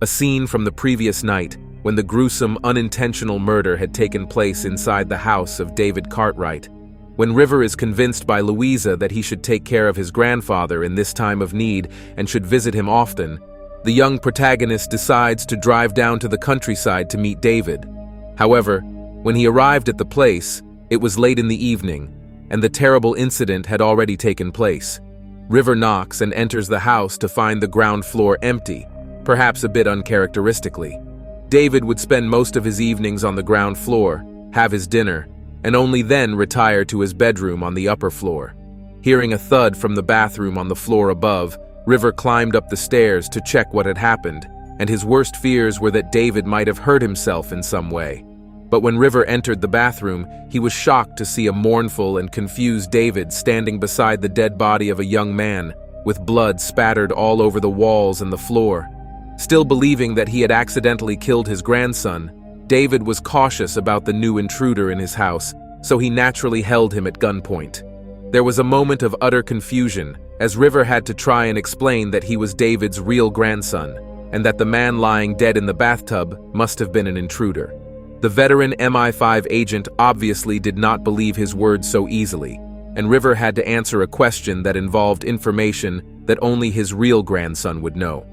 a scene from the previous night when the gruesome, unintentional murder had taken place inside the house of David Cartwright. When River is convinced by Louisa that he should take care of his grandfather in this time of need and should visit him often, the young protagonist decides to drive down to the countryside to meet David. However, when he arrived at the place, it was late in the evening, and the terrible incident had already taken place. River knocks and enters the house to find the ground floor empty, perhaps a bit uncharacteristically. David would spend most of his evenings on the ground floor, have his dinner, and only then retire to his bedroom on the upper floor. Hearing a thud from the bathroom on the floor above, River climbed up the stairs to check what had happened, and his worst fears were that David might have hurt himself in some way. But when River entered the bathroom, he was shocked to see a mournful and confused David standing beside the dead body of a young man, with blood spattered all over the walls and the floor. Still believing that he had accidentally killed his grandson, David was cautious about the new intruder in his house, so he naturally held him at gunpoint. There was a moment of utter confusion, as River had to try and explain that he was David's real grandson, and that the man lying dead in the bathtub must have been an intruder. The veteran MI5 agent obviously did not believe his words so easily, and River had to answer a question that involved information that only his real grandson would know.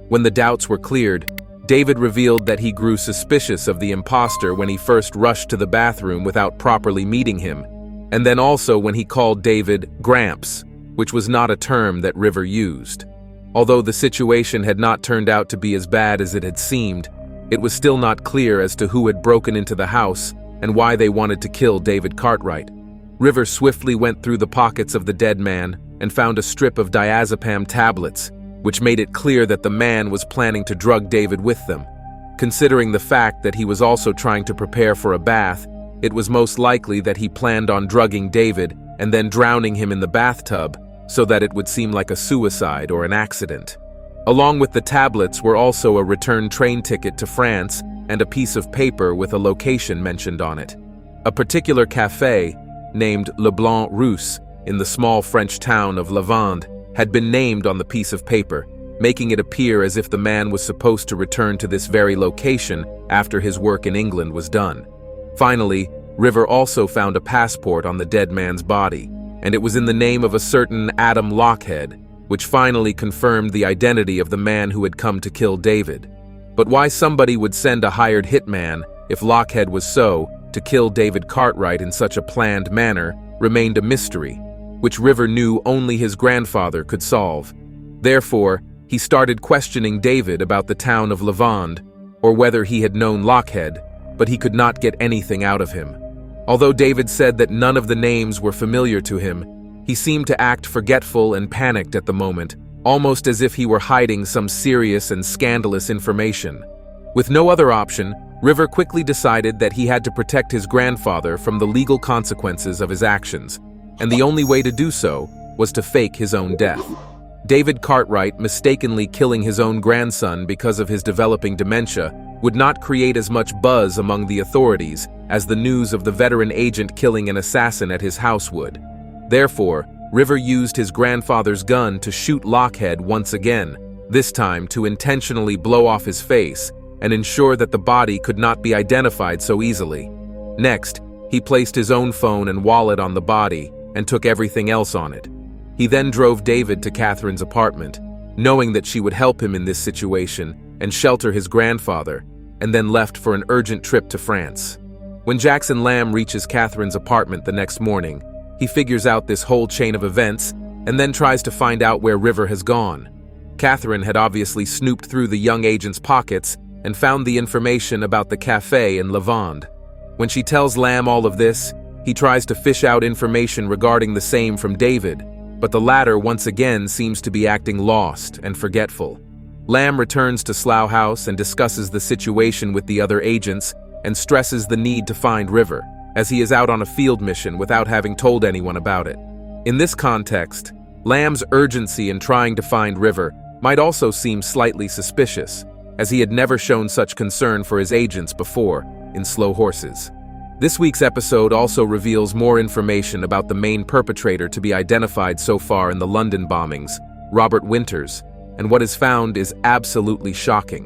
When the doubts were cleared, David revealed that he grew suspicious of the imposter when he first rushed to the bathroom without properly meeting him, and then also when he called David Gramps, which was not a term that River used. Although the situation had not turned out to be as bad as it had seemed, it was still not clear as to who had broken into the house and why they wanted to kill David Cartwright. River swiftly went through the pockets of the dead man and found a strip of diazepam tablets, which made it clear that the man was planning to drug David with them. Considering the fact that he was also trying to prepare for a bath, it was most likely that he planned on drugging David and then drowning him in the bathtub so that it would seem like a suicide or an accident. Along with the tablets were also a return train ticket to France and a piece of paper with a location mentioned on it. A particular café, named Le Blanc Russe, in the small French town of Lavande, had been named on the piece of paper, making it appear as if the man was supposed to return to this very location after his work in England was done. Finally, River also found a passport on the dead man's body, and it was in the name of a certain Adam Lockhead, which finally confirmed the identity of the man who had come to kill David. But why somebody would send a hired hitman, if Lockhead was so, to kill David Cartwright in such a planned manner remained a mystery, which River knew only his grandfather could solve. Therefore, he started questioning David about the town of Lavande, or whether he had known Lockhead, but he could not get anything out of him. Although David said that none of the names were familiar to him, he seemed to act forgetful and panicked at the moment, almost as if he were hiding some serious and scandalous information. With no other option, River quickly decided that he had to protect his grandfather from the legal consequences of his actions, and the only way to do so was to fake his own death. David Cartwright mistakenly killing his own grandson because of his developing dementia would not create as much buzz among the authorities as the news of the veteran agent killing an assassin at his house would. Therefore, River used his grandfather's gun to shoot Lockhead once again, this time to intentionally blow off his face and ensure that the body could not be identified so easily. Next, he placed his own phone and wallet on the body and took everything else on it. He then drove David to Catherine's apartment, knowing that she would help him in this situation and shelter his grandfather, and then left for an urgent trip to France. When Jackson Lamb reaches Catherine's apartment the next morning, he figures out this whole chain of events and then tries to find out where River has gone. Catherine had obviously snooped through the young agent's pockets and found the information about the cafe in Lavande. When she tells Lamb all of this, he tries to fish out information regarding the same from David, but the latter once again seems to be acting lost and forgetful. Lamb returns to Slough House and discusses the situation with the other agents and stresses the need to find River, as he is out on a field mission without having told anyone about it. In this context, Lamb's urgency in trying to find River might also seem slightly suspicious, as he had never shown such concern for his agents before in Slow Horses. This week's episode also reveals more information about the main perpetrator to be identified so far in the London bombings, Robert Winters, and what is found is absolutely shocking.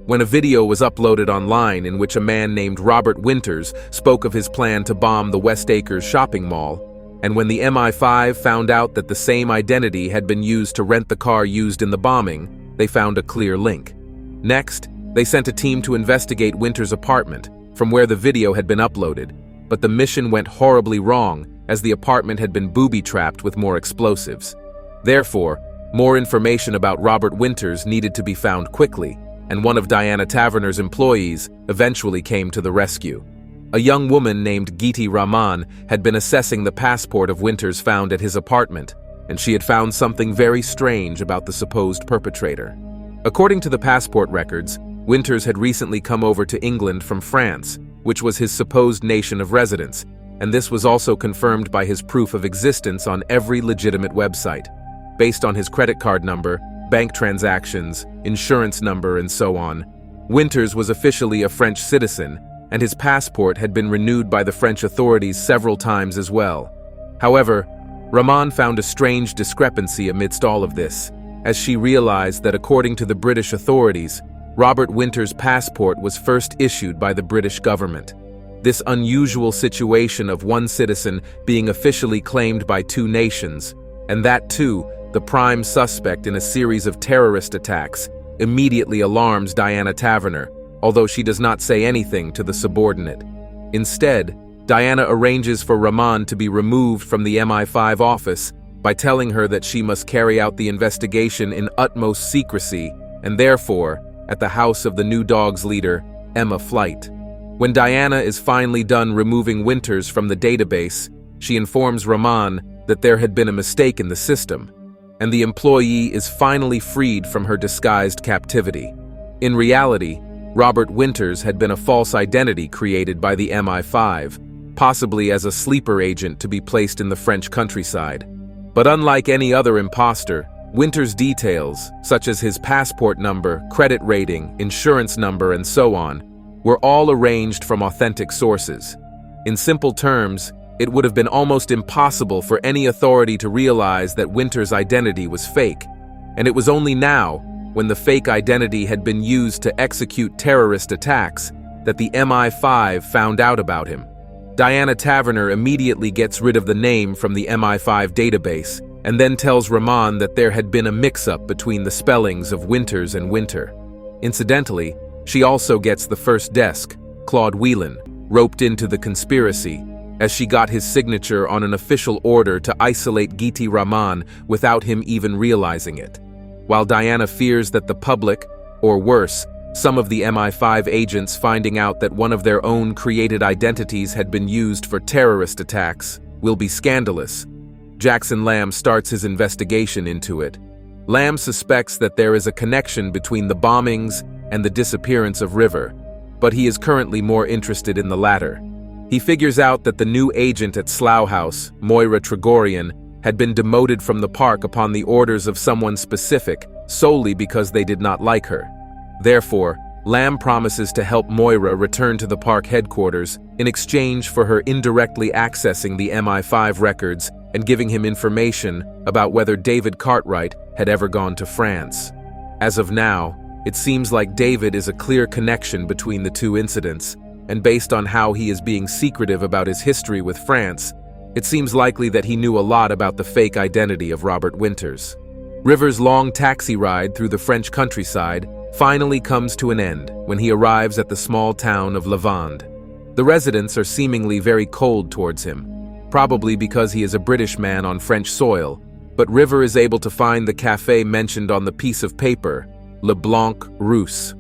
when a video was uploaded online in which a man named Robert Winters spoke of his plan to bomb the West Acres shopping mall, and when the MI5 found out that the same identity had been used to rent the car used in the bombing, they found a clear link. Next, they sent a team to investigate Winters' apartment, from where the video had been uploaded, but the mission went horribly wrong as the apartment had been booby-trapped with more explosives. Therefore, more information about Robert Winters needed to be found quickly, and one of Diana Taverner's employees eventually came to the rescue. A young woman named Giti Rahman had been assessing the passport of Winters found at his apartment, and she had found something very strange about the supposed perpetrator. According to the passport records, Winters had recently come over to England from France, which was his supposed nation of residence, and this was also confirmed by his proof of existence on every legitimate website. Based on his credit card number, bank transactions, insurance number, and so on, Winters was officially a French citizen, and his passport had been renewed by the French authorities several times as well. However, Rahman found a strange discrepancy amidst all of this, as she realized that according to the British authorities, Robert Winters' passport was first issued by the British government. This unusual situation of one citizen being officially claimed by two nations, and that too, the prime suspect in a series of terrorist attacks, immediately alarms Diana Taverner, although she does not say anything to the subordinate. Instead, Diana arranges for Rahman to be removed from the MI5 office by telling her that she must carry out the investigation in utmost secrecy and therefore at the house of the New Dogs leader, Emma Flight. When Diana is finally done removing Winters from the database, she informs Rahman that there had been a mistake in the system, and the employee is finally freed from her disguised captivity. In reality, Robert Winters had been a false identity created by the MI5, possibly as a sleeper agent to be placed in the French countryside. But unlike any other imposter, Winters' details, such as his passport number, credit rating, insurance number, and so on, were all arranged from authentic sources. In simple terms, it would have been almost impossible for any authority to realize that Winters' identity was fake, and it was only now, when the fake identity had been used to execute terrorist attacks, that the MI5 found out about him. Diana Taverner immediately gets rid of the name from the MI5 database, and then tells Rahman that there had been a mix-up between the spellings of Winters and Winter. Incidentally, she also gets the first desk, Claude Whelan, roped into the conspiracy, as she got his signature on an official order to isolate Giti Rahman without him even realizing it. While Diana fears that the public, or worse, some of the MI5 agents finding out that one of their own created identities had been used for terrorist attacks, will be scandalous, Jackson Lamb starts his investigation into it. Lamb suspects that there is a connection between the bombings and the disappearance of River, but he is currently more interested in the latter. He figures out that the new agent at Slough House, Moira Tregorian, had been demoted from the park upon the orders of someone specific solely because they did not like her. Therefore, Lamb promises to help Moira return to the park headquarters in exchange for her indirectly accessing the MI5 records and giving him information about whether David Cartwright had ever gone to France. As of now, it seems like David is a clear connection between the two incidents, and based on how he is being secretive about his history with France, it seems likely that he knew a lot about the fake identity of Robert Winters. River's long taxi ride through the French countryside finally comes to an end when he arrives at the small town of Lavande. The residents are seemingly very cold towards him, probably because he is a British man on French soil, but River is able to find the cafe mentioned on the piece of paper, Le Blanc Russe.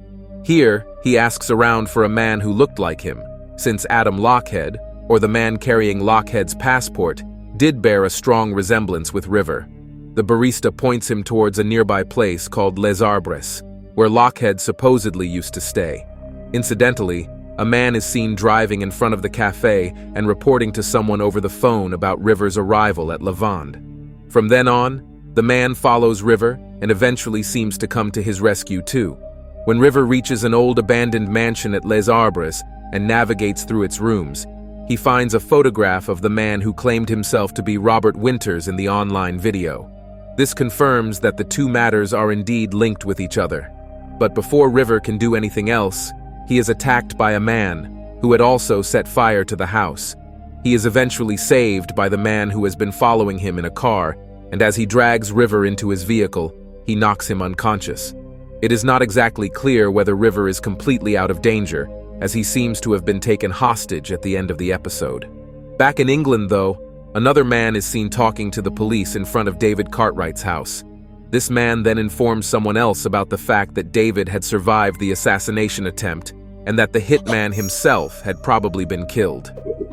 Here, he asks around for a man who looked like him, since Adam Lockhead, or the man carrying Lockhead's passport, did bear a strong resemblance with River. The barista points him towards a nearby place called Les Arbres, where Lockhead supposedly used to stay. Incidentally, a man is seen driving in front of the cafe and reporting to someone over the phone about River's arrival at Lavande. From then on, the man follows River and eventually seems to come to his rescue too. When River reaches an old abandoned mansion at Les Arbres and navigates through its rooms, he finds a photograph of the man who claimed himself to be Robert Winters in the online video. This confirms that the two matters are indeed linked with each other. But before River can do anything else, he is attacked by a man who had also set fire to the house. He is eventually saved by the man who has been following him in a car, and as he drags River into his vehicle, he knocks him unconscious. It is not exactly clear whether River is completely out of danger, as he seems to have been taken hostage at the end of the episode. Back in England, though, another man is seen talking to the police in front of David Cartwright's house. This man then informs someone else about the fact that David had survived the assassination attempt and that the hitman himself had probably been killed.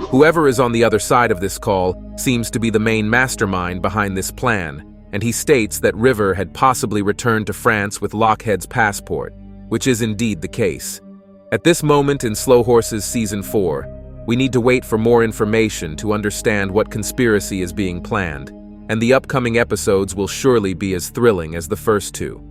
Whoever is on the other side of this call seems to be the main mastermind behind this plan, and he states that River had possibly returned to France with Lockheed's passport, which is indeed the case. At this moment in Slow Horses Season 4, we need to wait for more information to understand what conspiracy is being planned, and the upcoming episodes will surely be as thrilling as the first two.